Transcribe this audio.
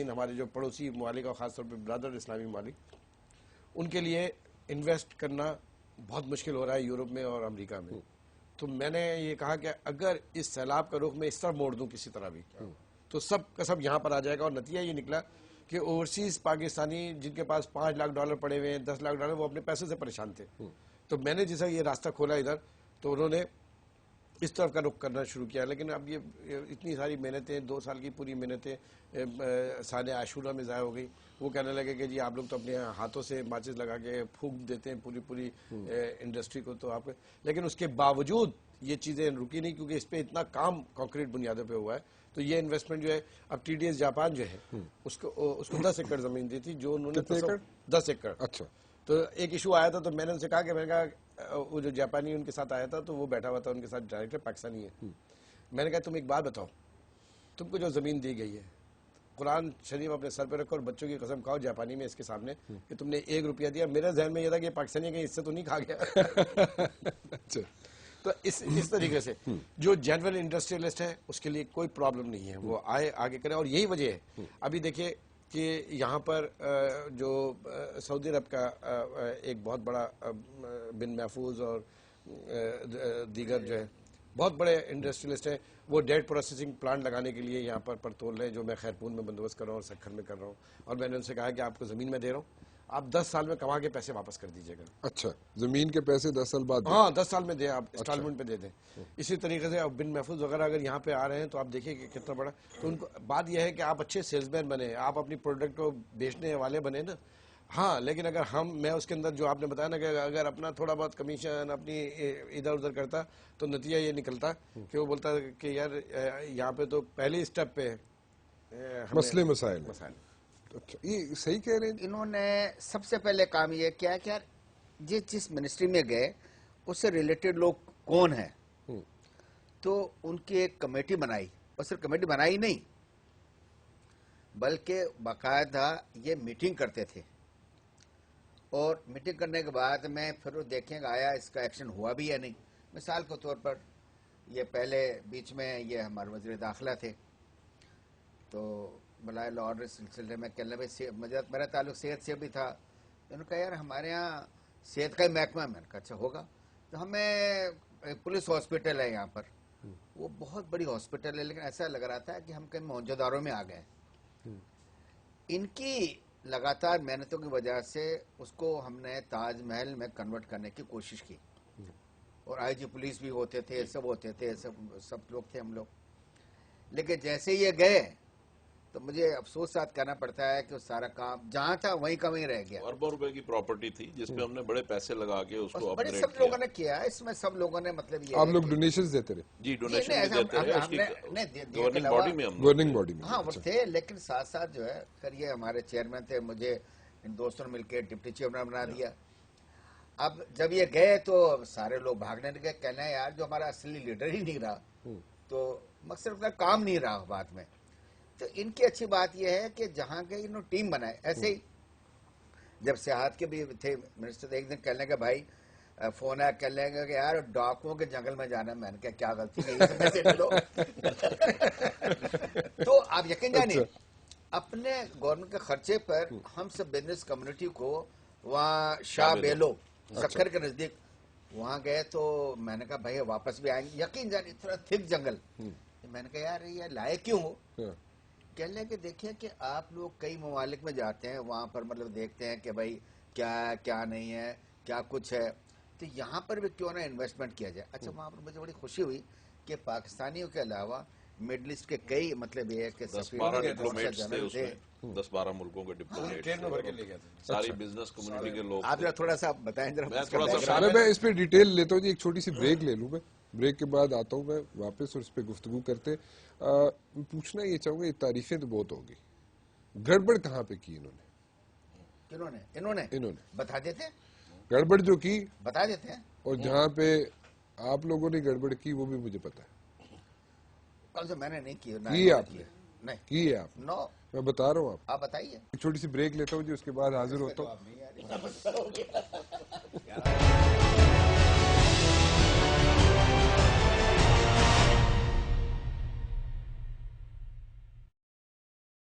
ہمارے جو پڑوسی ممالک اور خاص طور پہ برادر اسلامی ممالک، ان کے لیے انویسٹ کرنا بہت مشکل ہو رہا ہے یورپ میں اور امریکہ میں. تو میں نے یہ کہا کہ اگر اس سیلاب کا رخ میں اس طرح موڑ دوں کسی طرح بھی تو سب کا سب یہاں پر آ جائے گا. اور نتیجہ یہ نکلا کہ اوورسیز پاکستانی جن کے پاس $5 لاکھ پڑے ہوئے ہیں، $10 لاکھ، وہ اپنے پیسے سے پریشان تھے. تو میں نے جیسا یہ راستہ کھولا ادھر تو انہوں نے اس طرف کا رخ کرنا شروع کیا. لیکن اب یہ اتنی ساری محنتیں، 2 سال کی پوری محنتیں سال عاشورہ میں ضائع ہو گئی. وہ کہنے لگے کہ جی آپ لوگ تو اپنے ہاتھوں سے ماچس لگا کے پھونک دیتے ہیں پوری انڈسٹری کو، تو آپ، لیکن اس کے باوجود یہ چیزیں رکی نہیں کیونکہ اس پہ اتنا کام کانکریٹ بنیادوں پہ ہوا ہے. تو یہ انویسٹمنٹ جو ہے، اب ٹی ڈی ایس جاپان جو ہے اس کو 10 ایکڑ زمین دی تھی جو انہوں نے 10 ایکڑ. اچھا. تو ایک ایشو آیا تھا تو میں نے ان سے کہا کہ میں نے کہا وہ جو جاپانی ان کے ساتھ آیا تھا تو وہ بیٹھا ہوا تھا ان کے ساتھ، ڈائریکٹر پاکستانی ہے. میں نے کہا تم ایک بات بتاؤ، تم کو جو زمین دی گئی ہے قرآن شریف اپنے سر پہ رکھو اور بچوں کی قسم کھاؤ جاپانی میں اس کے سامنے کہ تم نے $1 دیا. میرے ذہن میں یہ تھا کہ پاکستانی کہیں اس سے تو نہیں کھا گیا. تو اس طریقے سے جو جنرل انڈسٹریلسٹ ہے اس کے لیے کوئی پرابلم نہیں ہے، وہ آئے آگے کرے. اور یہی وجہ ہے ابھی دیکھیے کہ یہاں پر جو سعودی عرب کا ایک بہت بڑا بن محفوظ اور دیگر جو ہے بہت بڑے انڈسٹریلسٹ ہیں، وہ ڈیٹ پروسیسنگ پلانٹ لگانے کے لیے یہاں پر تول رہے ہیں، جو میں خیرپور میں بندوبست کر رہا ہوں اور سکھر میں کر رہا ہوں. اور میں نے ان سے کہا کہ آپ کو زمین میں دے رہا ہوں، آپ 10 سال میں کما کے پیسے واپس کر دیجیے گا. اچھا، زمین کے پیسے 10 سال بعد؟ ہاں 10 سال میں دیں، آپ انسٹالمنٹ پہ دے دیں. اسی طریقے سے اب بن محفوظ وغیرہ اگر یہاں پہ آ رہے ہیں تو آپ دیکھیے کہ کتنا بڑا. تو ان کو بات یہ ہے کہ آپ اچھے سیلز مین بنے، آپ اپنی پروڈکٹ کو بیچنے والے بنے نا. ہاں لیکن اگر میں اس کے اندر جو آپ نے بتایا نا کہ اگر اپنا تھوڑا بہت کمیشن اپنی ادھر ادھر کرتا تو نتیجہ یہ نکلتا کہ وہ بولتا کہ یار یہاں پہ تو پہلی اسٹیپ پہ مسئلے مسائل. اچھا، یہ صحیح کہہ رہے ہیں. انہوں نے سب سے پہلے کام یہ کیا کہ یار جس منسٹری میں گئے اس سے ریلیٹڈ لوگ کون ہیں، تو ان کی ایک کمیٹی بنائی. اور صرف کمیٹی بنائی نہیں بلکہ باقاعدہ یہ میٹنگ کرتے تھے. اور میٹنگ کرنے کے بعد میں پھر دیکھیں گا آیا اس کا ایکشن ہوا بھی یا نہیں. مثال کے طور پر یہ پہلے بیچ میں یہ ہمارے وزیر داخلہ تھے تو بلائے لا آرڈر سلسلے میں کہنے لگے میرا تعلق صحت سے بھی تھا. انہوں نے کہا یار ہمارے ہاں صحت کا ہی محکمہ. میں نے کہا اچھا ہوگا. تو ہمیں پولیس ہاسپٹل ہے یہاں پر، وہ بہت بڑی ہاسپٹل ہے لیکن ایسا لگ رہا تھا کہ ہم کہیں موہنجودارو میں آ گئے. ان کی لگاتار محنتوں کی وجہ سے اس کو ہم نے تاج محل میں کنورٹ کرنے کی کوشش کی. اور آئی جی پولیس بھی ہوتے تھے، سب ہوتے تھے، سب لوگ تھے ہم لوگ. لیکن جیسے یہ گئے تو مجھے افسوس ساتھ کہنا پڑتا ہے کہ سارا کام جہاں تھا وہیں کا وہیں رہ گیا. اربوں روپے کی پراپرٹی تھی جس پہ ہم نے بڑے پیسے لگا کے اس کو بڑے سب لوگوں نے کیا. اس میں سب لوگوں نے مطلب یہ آپ لوگ ڈونیشنز دیتے رہے؟ جی ڈونیشن بھی دیتے رہے، اس کی گورننگ باڈی میں ہم گورننگ باڈی میں. ہاں وہ تھے. لیکن ساتھ ساتھ جو ہے پھر یہ ہمارے چیئرمین تھے، مجھے ان دوستوں نے مل کے ڈپٹی چیئرمین بنا دیا. اب جب یہ گئے تو سارے لوگ بھاگنے لگے، کہنا ہے یار جو ہمارا اصلی لیڈر ہی نہیں رہا تو مقصد کام نہیں رہا بات میں. تو ان کی اچھی بات یہ ہے کہ جہاں کے انہوں ٹیم بنائے. ایسے ہی جب سیاحت کے بھی تھے منسٹر، ایک دن کہنے لگے بھائی فون آیا، کہنے لگے کہ یار ڈاکوؤں کے جنگل میں جانا ہے. میں نے کہا کیا غلطی کی، سے پیسے لے لو. تو آپ یقین جانیے اپنے گورنمنٹ کے خرچے پر ہم سب بزنس کمیونٹی کو وہاں شاہ بیلو سکھر کے نزدیک وہاں گئے. تو میں نے کہا بھائی واپس بھی آئیں گے. یقین جانیے اتنا تھک جنگل. میں نے کہا یار یہ لائے کیوں ہو؟ کہنے لگے کہ دیکھیں کہ آپ لوگ کئی ممالک میں جاتے ہیں، وہاں پر مطلب دیکھتے ہیں کہ بھائی کیا ہے کیا نہیں ہے، کیا کچھ ہے، تو یہاں پر بھی کیوں نہ انویسٹمنٹ کیا جائے. اچھا وہاں پر مجھے بڑی خوشی ہوئی کہ پاکستانیوں کے علاوہ مڈل ایسٹ کے کئی مطلب یہ ہے کہ 10-12 ڈپلومیٹس تھے اس میں، 10-12 ملکوں کے ڈپلومیٹس، ساری بزنس کمیونٹی کے لوگ. آپ تھوڑا سا بتائیں ذرا. میں اس پہ ڈیٹیل لیتا ہوں جی، ایک چھوٹی سی بریک لے لوں. میں بریک کے بعد آتا ہوں میں واپس اور اس پہ گفتگو کرتے. پوچھنا یہ چاہوں گا، یہ تعریفیں تو بہت ہوگی، گڑبڑ کہاں پہ کی انہوں نے؟ انہوں نے بتا دیتے ہیں گڑبڑ جو کی بتا دیتے ہیں. اور جہاں پہ آپ لوگوں نے گڑبڑ کی وہ بھی مجھے پتا ہے. کل سے میں نے نہیں کی آپ نے کی ہے آپ؟ نو میں بتا رہا ہوں آپ بتائیے. چھوٹی سی بریک لیتا ہوں جی، اس کے بعد حاضر ہوتا ہوں.